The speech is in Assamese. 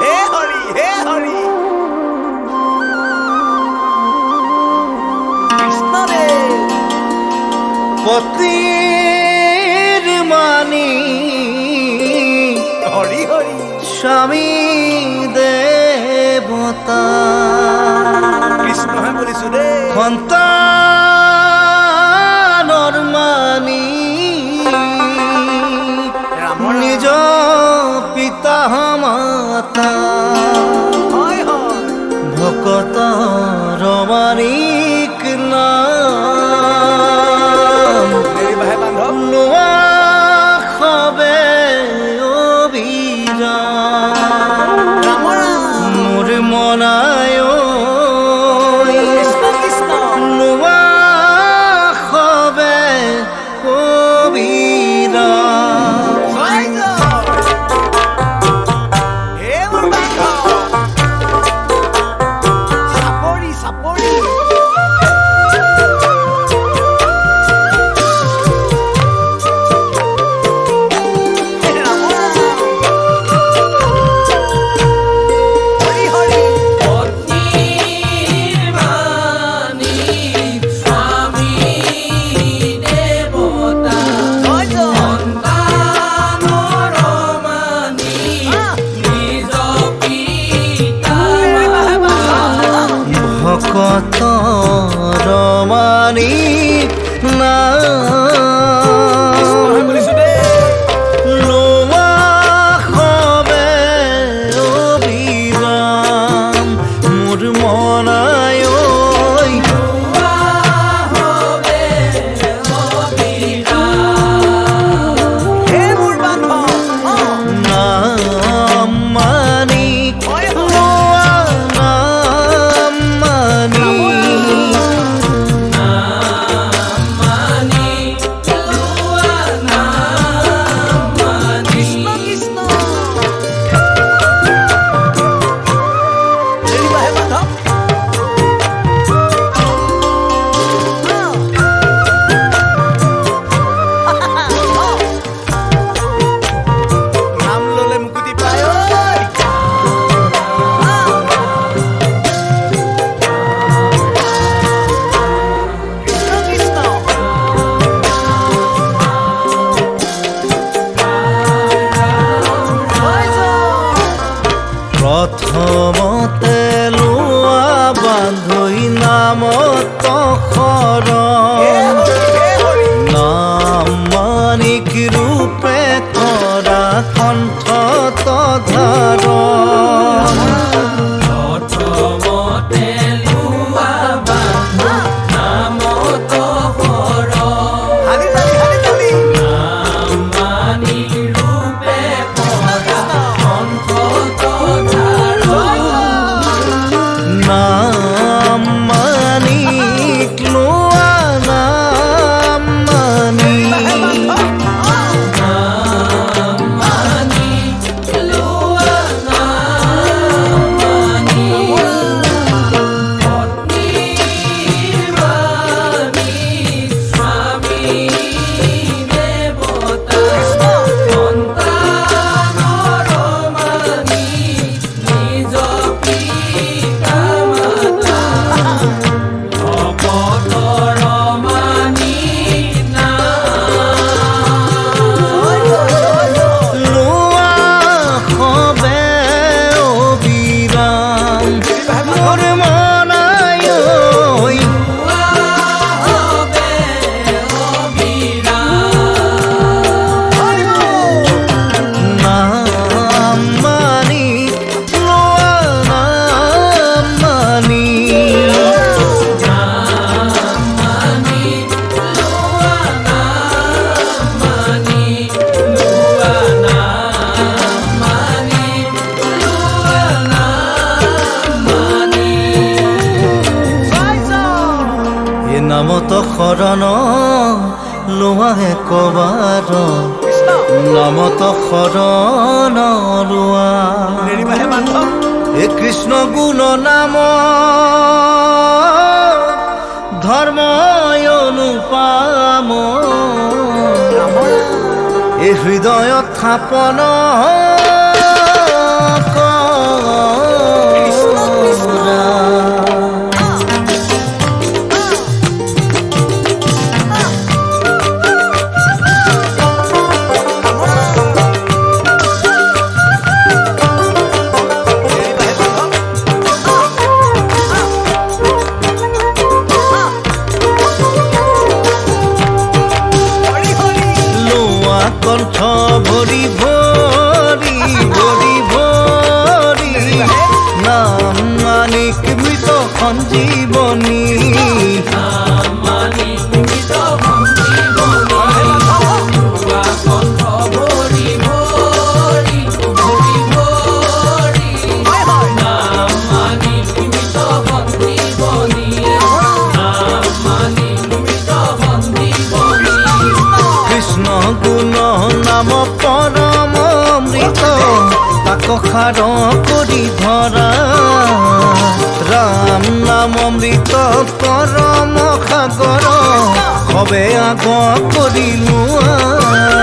হে হৰি হে হৰি কৃষ্ণ ৰে পতিৰ মানি হৰি হৰি স্বামী দেবতা কৃষ্ণ হে বলিছো ৰে সন্তানৰ মানি ৰাম নিজ পিতা মাতা হয় হয় ভকতৰ মানিক নাম মেৰি বাহে বান্ধৱ লোৱা সবে অবিৰাম ৰাম ৰাম মোৰ মনায় কৃষ্ণ কৃষ্ণ লোৱা সবে অবিৰাম জয় জয় হে মোৰ বান্ধৱ চাপৰি চাপৰি ৰাম ৰাম হৰি হৰি জয় জয় মেৰি বাহে বান্ধৱ ভকতৰ মানিক কৃষ্ণ হে নাম বলিছো দেই লোৱা সবে অবিৰাম মোৰ মনায় হে মোৰ বান্ধৱ নাম মানিক হয় হয় লোৱা নাম মানিক কৃষ্ণ কৃষ্ণ মেৰি বাহে বান্ধৱ নাম ললে মুকুতি পায় ঐ। কৃষ্ণ কৃষ্ণ জয় জয় প্ৰথমতে লোৱা বান্ধৈ নামত শৰণ নাম মানিক ৰূপে কৰা কণ্ঠত ধাৰণ হালি তালি হালি তালি কৃষ্ণ কৃষ্ণ জয় জয় নাম মানিক লোৱা নাম মানিক লোৱা সবে অবিৰাম মোৰ মনায় নাম মানিক লোৱা নাম মানিক জয় জয় এ নামত শৰণ লোৱা একবাৰ কৃষ্ণ নামত শৰণ লোৱা মেৰি বাহে বান্ধৱ এ কৃষ্ণ গুণ নাম ধৰ্ম অনুপাম ৰাম ৰাম এই হৃদয়ত থাপন কৰা। কণ্ঠ ভৰি ভৰি ভৰি ভৰি নাম মানিক মৃত সঞ্জীৱনী। কৃষ্ণ গুণ নাম পৰম অমৃত তাক সাৰ কৰি ধৰা। ৰাম নাম অমৃত পৰম সাগৰ সবে আগ কৰি লোৱা।